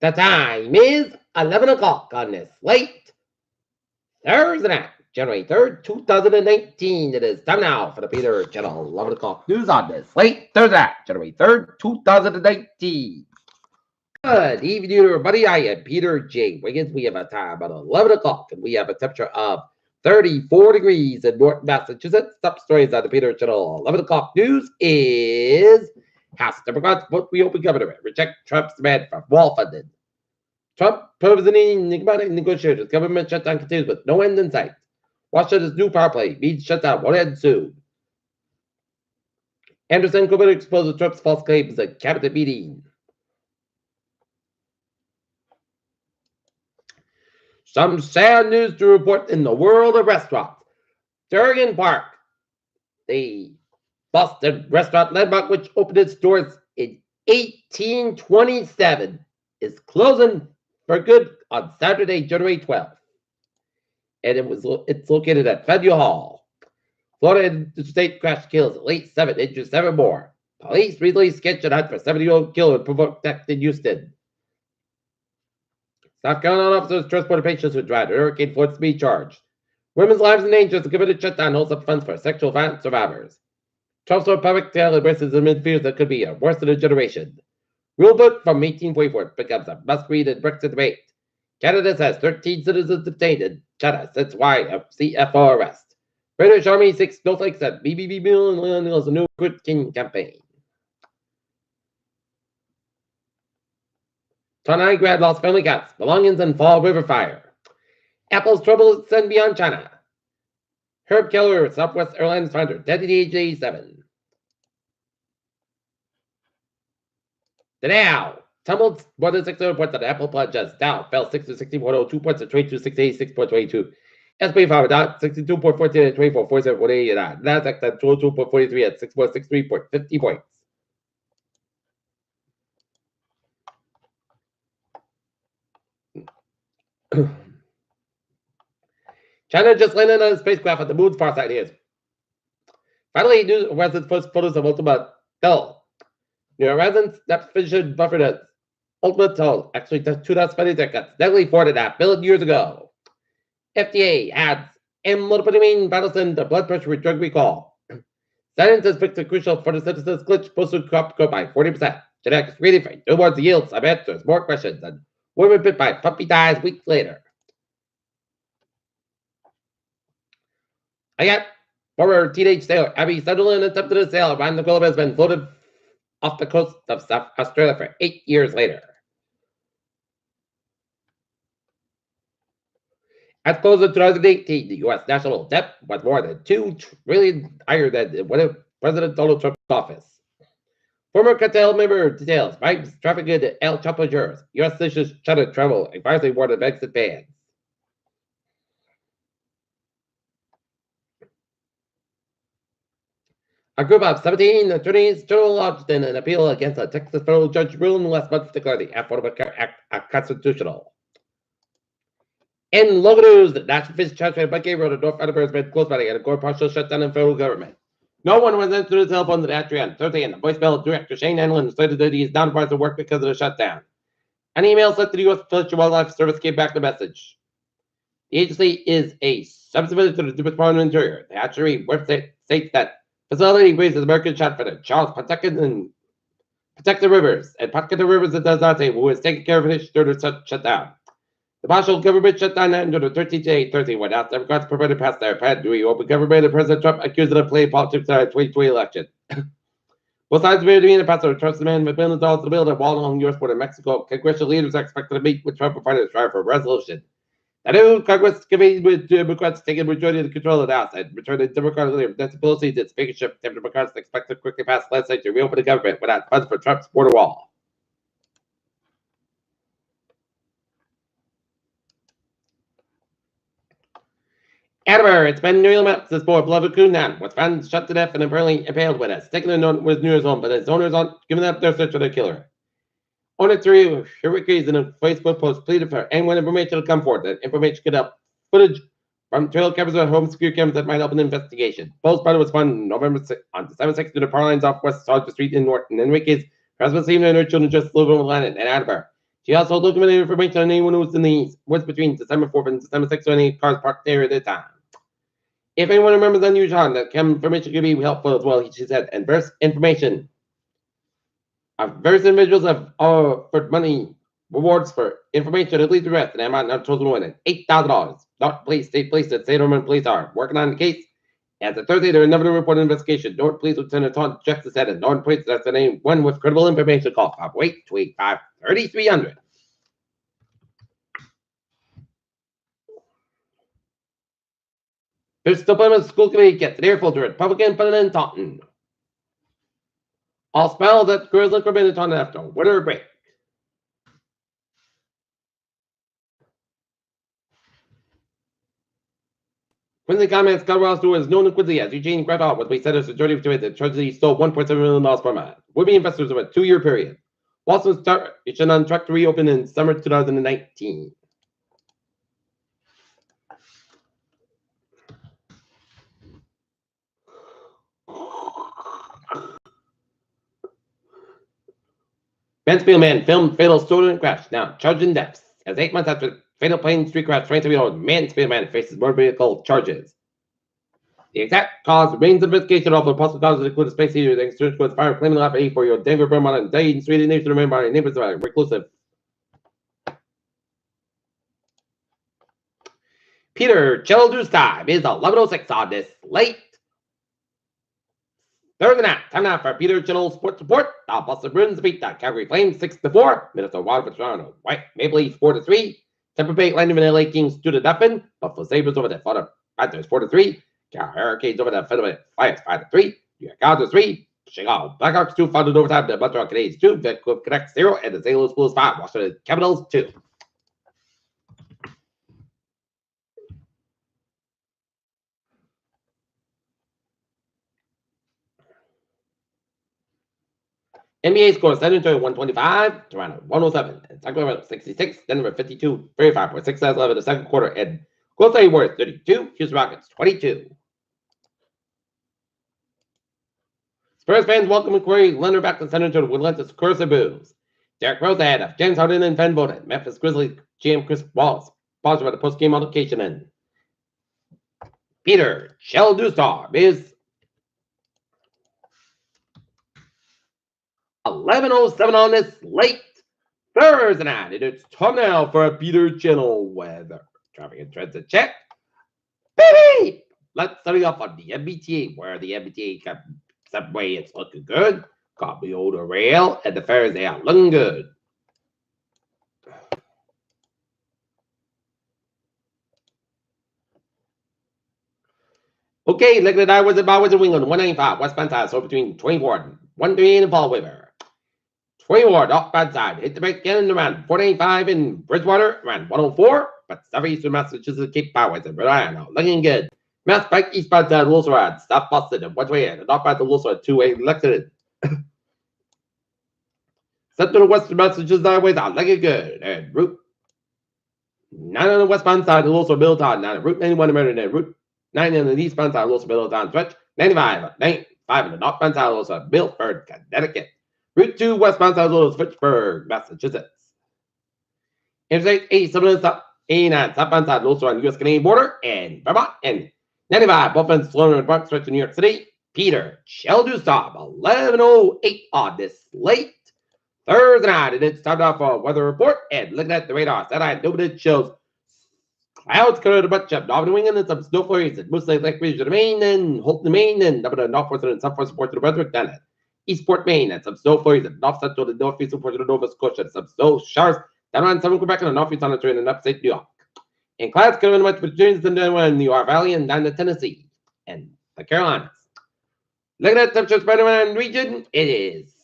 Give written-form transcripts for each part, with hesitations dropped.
The time is 11 o'clock on this late Thursday night, January 3rd, 2019. It is time now for the Peter Channel 11 o'clock news on this late Thursday night, January 3rd, 2019. Good evening, everybody. I am Peter J. Wiggins. We have a time at 11 o'clock, and we have a temperature of 34 degrees in Norton, Massachusetts. Top stories on the Peter Channel 11 o'clock news is House Democrats vote reopen government, reject Trump's demand for wall funding. Trump proposing enigmatic negotiations. Government shutdown continues with no end in sight. Washington's new power play means shutdown won't end soon. Anderson Corbett exposes Trump's false claims at cabinet meeting. Some sad news to report in the world of restaurants. Durgan Park, the Boston restaurant landmark, which opened its doors in 1827, is closing for good on Saturday, January 12th. And it's located at Faneuil Hall. Florida interstate crash kills at least 7, injured 7 more. Police recently sketched a hunt for 70-year-old killer and provoked death in Houston. South Carolina officers transported patients who died. Hurricane Florence to be charged. Women's lives in danger as the government shutdown holds up funds for sexual violence survivors. Trump's public tale embraces amid fears that could be a worse than a generation. Rulebook from 1844 becomes a must-read in Brexit debate. Canada has 13 citizens detained in China since CFO arrest. British Army 6 snowflakes at BBB Millennials a new Good King campaign. Tonai grad lost family cats, belongings, and Fall River fire. Apple's trouble extend beyond China. Herb Keller, Southwest Airlines founder, dead at the age of 87. The Dow tumbled more than 600 points on the Apple pledge as Dow fell 6 to 60.02 points at 22,686.22. S&P 500 down 62.14 at 24.47.88. Nasdaq at 22.43 at 6.63.50 points. China just landed on a spacecraft at the moon's far side. Here. Finally, news residents post photos of Ultima Hill. New residents that vision buffered as Ultima Hill actually took 2,000 spending tickets, nearly 4.5 billion years ago. FDA adds amlodipine battles the blood pressure with drug recall. Scientists fix a crucial photosynthesis glitch, posted crop grow by 40%. Genetics really for newborns yields some answers, more questions, and women bit by puppy dies weeks later. I got former teenage sailor Abby Sunderland attempted a sail around the globe has been floated off the coast of South Australia for 8 years later. At close of 2018, the U.S. national debt was more than $2 trillion higher than when President Donald Trump's office. Former cartel member details bribes trafficking in El Chapo jurors. U.S. citizens China travel advisory warned of exit bans. A group of 17 attorneys general lodged in an appeal against a Texas federal judge ruling last month to declare the Affordable Care Act unconstitutional. In local news, the National Fish Transfer Bucket Road in North Attleboro has been closed by a court partial shutdown in federal government. No one was answered the telephone to the entry on Thursday, and the voicemail director Shane Hanlon stated that he is not advised to work because of the shutdown. An email sent to the U.S. Fish and Wildlife Service came back the message. The agency is a subsidiary to the Department of Interior. The hatchery website states that facility raises American shot for the Charles Pawtucket Rivers and Pawtucket Rivers and does not say who is taking care of fish during the shutdown. The partial government shutdown ended on 13th day Thursday when House Democrats prevented past their plan to reopen government and President Trump accused them of playing politics in the 2020 election. Both sides of the pastor Trump's demand $1 billion to build a wall along U.S. border Mexico. Congressional leaders are expected to meet with Trump and find a strive for a resolution. The new Congress committee with Democrats taking majority of control of the House and returning Democratic leader Nancy Pelosi to speakership. Democrats expect to quickly pass legislation to reopen the government without funds for Trump's border wall. Attleboro, it's been nearly months since poor beloved Coonan was found shot to death and apparently impaled with a stick in the with New Year's home, but his owners aren't giving up their search for the killer. Owner 3 Hurricanes in a Facebook post pleaded for anyone information to come forward. That information could help footage from trail cameras or home security cameras that might help an investigation. Post brother was found on December 6th near the power lines off West Sergeant Street in Norton. Enriquez has been seen and her children just living with Lennon and Attleboro. She also documented information on anyone who was in the woods between December 4th and December 6th when any cars parked there at the time. If anyone remembers the news on that information could be helpful as well, she said, and various information. Various individuals have offered money rewards for information at least the rest, and amount now total winning $8,000. Not police, state police, and state Roman police are working on the case. As of Thursday, there never reported investigation. North Police Lieutenant Tom Jackson said, and North Police that's the name one with credible information called 508-285-3300. Bristol Plymouth School Committee gets an earful to Republican President Taunton. All spells that Grizzly permitted on after winter break. Quincy comments Colorado's who is known in Quincy as Eugene Greta with we said his majority of it. The tragedy stole $1.7 million from it. Would-be investors of a 2-year period. Walsall start it's on track to reopen in summer 2019. Mansfield man filmed fatal student crash. Now charged in deaths. As 8 months after fatal plane street crash, 23-year-old Mansfield man faces motor vehicle charges. The exact cause remains investigation, although possible causes include a space heater that extinguished with fire, claiming the life of 84-year-old Denver Vermont and died in Sweden. Nation remained by neighbors of reclusive. Peter Childu's time is 11:06 on this late Thursday night. Time now for Peter Channel Sports Report. The Boston Bruins beat the Calgary Flames 6-4. Minnesota Wild for Toronto. White Maple Leafs 4-3. Tampa Bay Lightning and LA Kings 2-0. Buffalo Sabres over the Florida Panthers 4-3. Carolina Hurricanes over the Philadelphia Flyers 5-3. New York Islanders 3. Chicago Blackhawks 2. Followed overtime. The Montreal Canadiens 2. Vancouver Canucks 0. And the St. Louis Blues 5. Washington Capitals 2. NBA scores San Antonio 125, Toronto 107, and Sacramento 66, Denver 52, 35.6 left in the second quarter, and Golden State Warriors 32, Houston Rockets 22. Spurs fans welcome Kawhi Leonard back to San Antonio with relentless curse of boos. Derrick Rose ahead of James Harden and Van Voden. Memphis Grizzlies GM Chris Wallace paused by the post-game altercation, and Peter Childu's is 11:07 on this late Thursday night, and it's time now for a Peter Channel weather. Traffic and trends to check. Baby! Let's start off on the MBTA, where the MBTA subway is looking good. Copy older rail, and the fares they are looking good. Okay, look at that was about Wizard Wing on 195 westbound side, so between 24 and 138 and Paul Weaver. 24 northbound side, hit the brake again around 485 in Bridgewater, around 104, but southeastern Massachusetts Cape Byway and Rhode Island, looking good. Mass Pike eastbound side, Wilson Road, stop busted and one way in, and northbound to Wilson Road, 2-way elected. Central western Massachusetts highways are looking good, and Route 9 on the westbound side, Wilson Middletown, now Route 91 American, and Route 9 on the eastbound side, Wilson Middletown stretch, 95 on the northbound side, Wilson Milford, Connecticut. Route 2 westbound side of Fitchburg, Massachusetts. Interstate 87 south 89 southbound side also on U.S. Canadian border and Vermont, and 95 both ends flowing in the Bronx stretch to New York City. Peter Childu's stop 11:08 on this late Thursday night, and it's time now for a weather report. And looking at the radar, satellite nobody shows clouds covered a bunch of northern wind and some snow flurries, and mostly like region of Maine and Holton, Maine, and up in the northwestern and southwestern portion of Brunswick, down at Eastport, Maine, and some snow flurries in north central and northeastern portion of Nova Scotia, and some snow showers down around southern Quebec and the northeast on the train in upstate New York. And clouds coming much between the New York Valley and down to Tennessee and the Carolinas. Looking at temperature spread around the region, it is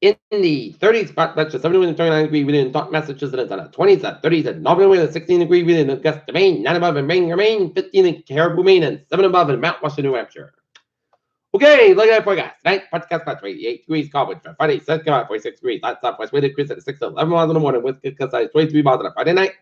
in the 30s, spot that's 71 and 29 degree within Massachusetts, and on the 20s and 30s, and Northern with a 16 degree within Augusta, Maine, 9 above in Bangor, Maine, 15 in Caribou, Maine, and 7 above in Mount Washington, New Hampshire. Okay, look at that forecast. Tonight, podcast about 88 degrees, cold for Friday, sun come out 46 degrees, light southwest wind increase at 6 to 11 miles in the morning, with good size 23 miles on a Friday night.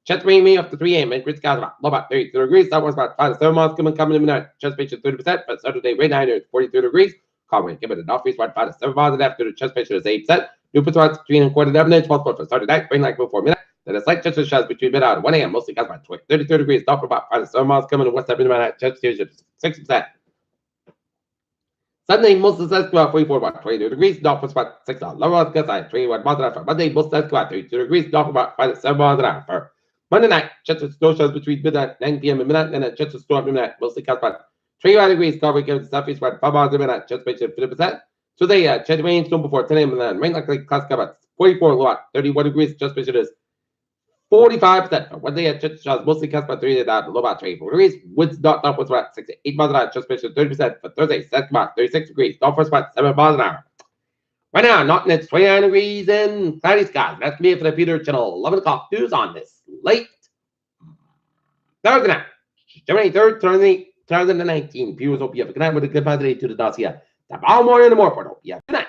Chesapeake Maine up to 3 a.m. and grid skies about 32 degrees, southwest about 5 to 7 miles coming in the night. Chesapeake 30%, but Saturday rain 9 is 42 degrees. Calm wind coming to northeast about 5 to 7 miles, and after the Chesapeake is 8%. New Patrons 3 and a quarter 11 inch multiple for starting night, rain like before midnight. Then a slight chance of showers between midnight and 1 a.m. Mostly cast by 33 degrees. Down for about 5 to 7 miles coming to west side midnight. Chance of 6%. Sunday, most of the sets go out 44 about 22 degrees. Down for about 6 hours. Lower on the side, 21 miles an hour. Monday, most sets go out 32 degrees. Down for about 5 to 7 miles an hour. For Monday night, chance of snow showers between midnight 9 p.m. and midnight. Then a chance of storm midnight. Mostly cast by 21 degrees. Cover gives the southeast wind 5 miles a minute. Chance of 50%. So they chance of rain soon before 10 a.m. and then rain likely class about 44 low at 31 degrees. Just picture this 45%. One day chance of showers mostly cast by 3 down low about 24 degrees. Winds not up with about 6 to 8 miles an hour. Just picture 30% for Thursday. Set about 36 degrees. Down for about 7 miles an hour. Right now, not it's 29 degrees and cloudy skies. That's me for the Peter Channel 11 o'clock news on this late Thursday night, January 3rd, 2019. Viewers, hope you have a good night with a good day to the dossier. Tomorrow morning in the more. Hope you have a good night.